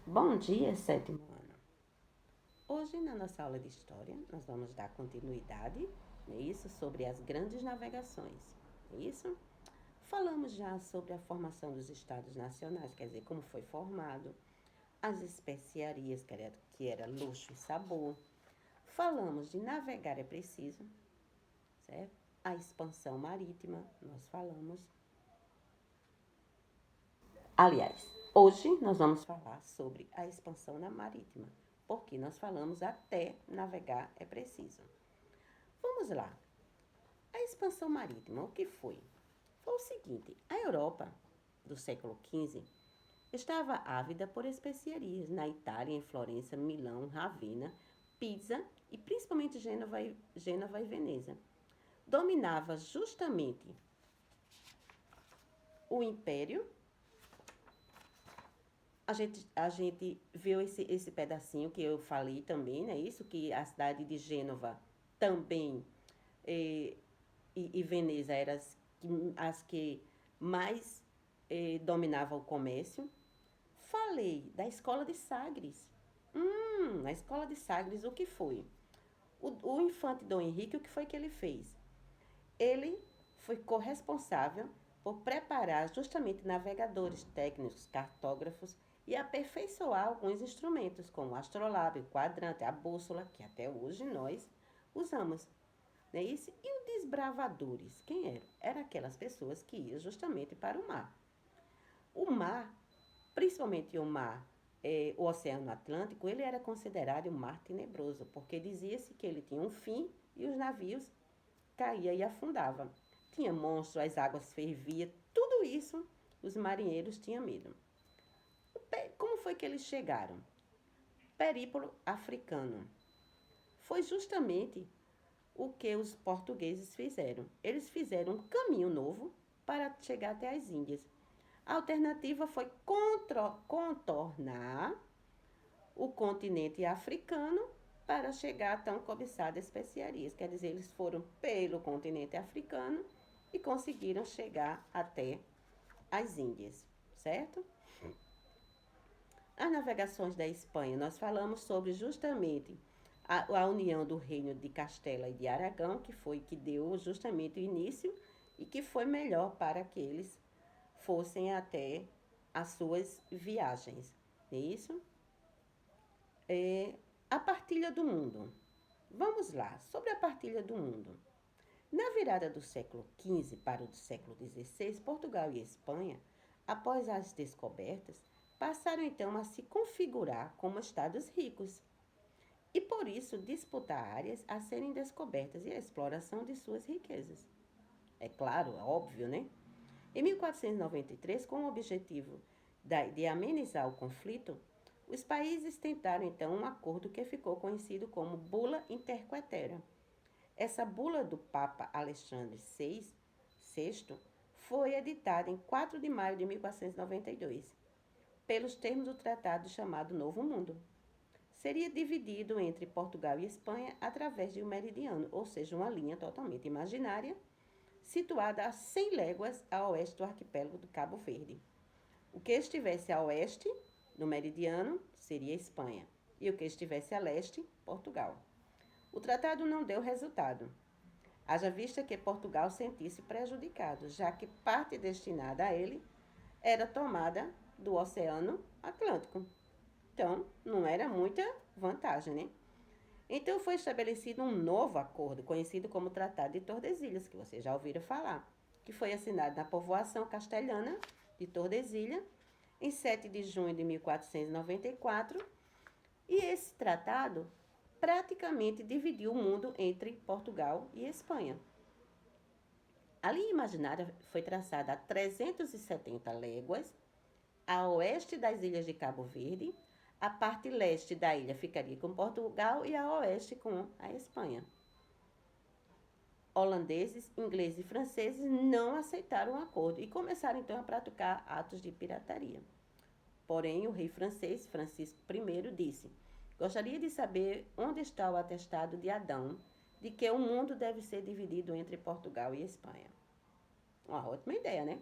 Bom dia, sétimo ano. Hoje, na nossa aula de História, nós vamos dar continuidade, é isso, sobre as grandes navegações, é isso? Falamos já sobre a formação dos estados nacionais, quer dizer, como foi formado, as especiarias, que era luxo e sabor. Falamos de navegar é preciso, certo? A expansão marítima, nós falamos. Aliás, hoje nós vamos falar sobre a expansão na marítima, porque nós falamos até navegar é preciso. Vamos lá. A expansão marítima, o que foi? Foi o seguinte: a Europa do século XV estava ávida por especiarias na Itália, em Florença, Milão, Ravenna, Pisa e principalmente Gênova e Veneza. Dominava justamente o império. A gente viu esse pedacinho que eu falei também, né? Isso, que a cidade de Gênova também eh, e Veneza eram as que mais dominavam o comércio. Falei da escola de Sagres. A escola de Sagres, o que foi? O infante Dom Henrique, o que foi que ele fez? Ele foi corresponsável por preparar justamente navegadores técnicos, cartógrafos e aperfeiçoar alguns instrumentos, como o astrolábio, o quadrante, a bússola, que até hoje nós usamos. Não é isso? E os desbravadores, quem eram? Eram aquelas pessoas que iam justamente para o mar. O mar, principalmente o Oceano Atlântico, ele era considerado um mar tenebroso, porque dizia-se que ele tinha um fim e os navios caía e afundava. Tinha monstros, as águas ferviam, tudo isso os marinheiros tinham medo. Como foi que eles chegaram? Perípolo africano. Foi justamente o que os portugueses fizeram. Eles fizeram um caminho novo para chegar até as Índias. A alternativa foi contornar o continente africano para chegar a tão cobiçadas especiarias. Quer dizer, eles foram pelo continente africano e conseguiram chegar até as Índias, certo? As navegações da Espanha, nós falamos sobre justamente a união do reino de Castela e de Aragão, que foi que deu justamente o início e que foi melhor para que eles fossem até as suas viagens. É isso? A partilha do mundo. Vamos lá, sobre a partilha do mundo. Na virada do século XV para o século XVI, Portugal e Espanha, após as descobertas, passaram então a se configurar como estados ricos e, por isso, disputar áreas a serem descobertas e a exploração de suas riquezas. É claro, é óbvio, né? Em 1493, com o objetivo de amenizar o conflito, os países tentaram então um acordo que ficou conhecido como Bula Interquetera. Essa bula do Papa Alexandre VI foi editada em 4 de maio de 1492, pelos termos do tratado chamado Novo Mundo. Seria dividido entre Portugal e Espanha através de um meridiano, ou seja, uma linha totalmente imaginária, situada a 100 léguas a oeste do arquipélago do Cabo Verde. O que estivesse a oeste, no meridiano, seria Espanha, e o que estivesse a leste, Portugal. O tratado não deu resultado, haja vista que Portugal sentisse prejudicado, já que parte destinada a ele era tomada do Oceano Atlântico. Então, não era muita vantagem, né? Então foi estabelecido um novo acordo, conhecido como Tratado de Tordesilhas, que vocês já ouviram falar, que foi assinado na povoação castelhana de Tordesilhas em 7 de junho de 1494, e esse tratado praticamente dividiu o mundo entre Portugal e Espanha. A linha imaginária foi traçada a 370 léguas a oeste das ilhas de Cabo Verde. A parte leste da ilha ficaria com Portugal e a oeste com a Espanha. Holandeses, ingleses e franceses não aceitaram o acordo e começaram então a praticar atos de pirataria. Porém, o rei francês, Francisco I, disse: "Gostaria de saber onde está o atestado de Adão de que o mundo deve ser dividido entre Portugal e Espanha." Uma ótima ideia, né?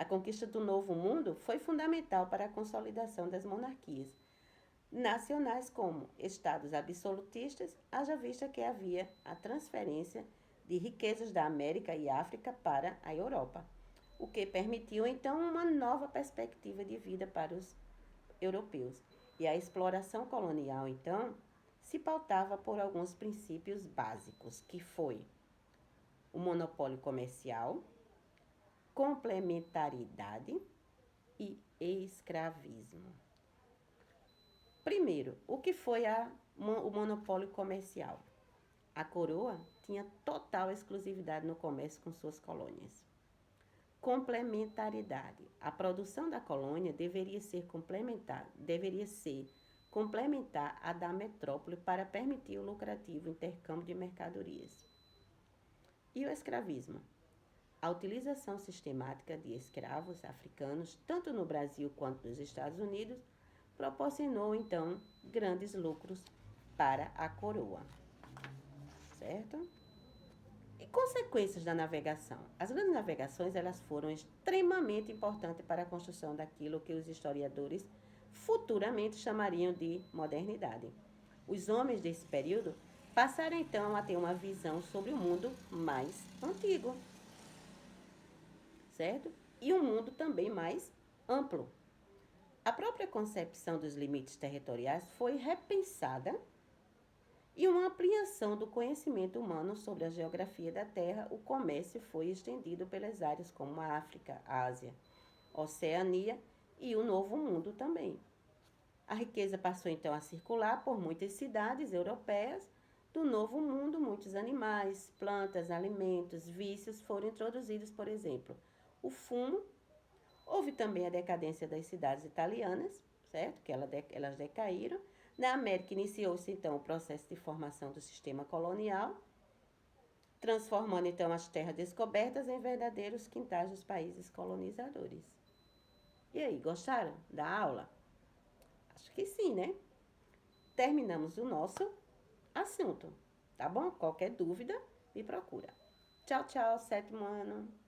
A conquista do Novo Mundo foi fundamental para a consolidação das monarquias nacionais como estados absolutistas, haja vista que havia a transferência de riquezas da América e África para a Europa, o que permitiu então uma nova perspectiva de vida para os europeus. E a exploração colonial então se pautava por alguns princípios básicos, que foi o monopólio comercial, complementaridade e escravismo. Primeiro, o que foi o monopólio comercial? A coroa tinha total exclusividade no comércio com suas colônias. Complementaridade. A produção da colônia deveria ser complementar a da metrópole para permitir o lucrativo intercâmbio de mercadorias. E o escravismo? A utilização sistemática de escravos africanos, tanto no Brasil quanto nos Estados Unidos, proporcionou então grandes lucros para a coroa, certo? E consequências da navegação. As grandes navegações elas foram extremamente importantes para a construção daquilo que os historiadores futuramente chamariam de modernidade. Os homens desse período passaram então a ter uma visão sobre o mundo mais antigo, certo? E um mundo também mais amplo. A própria concepção dos limites territoriais foi repensada e uma ampliação do conhecimento humano sobre a geografia da Terra, o comércio foi estendido pelas áreas como a África, a Ásia, Oceania e o Novo Mundo também. A riqueza passou então a circular por muitas cidades europeias do Novo Mundo, muitos animais, plantas, alimentos, vícios foram introduzidos, por exemplo, o fumo. Houve também a decadência das cidades italianas, certo? Que elas decaíram. Na América iniciou-se então o processo de formação do sistema colonial, transformando então as terras descobertas em verdadeiros quintais dos países colonizadores. E aí, gostaram da aula? Acho que sim, né? Terminamos o nosso assunto, tá bom? Qualquer dúvida, me procura. Tchau, tchau, sétimo ano.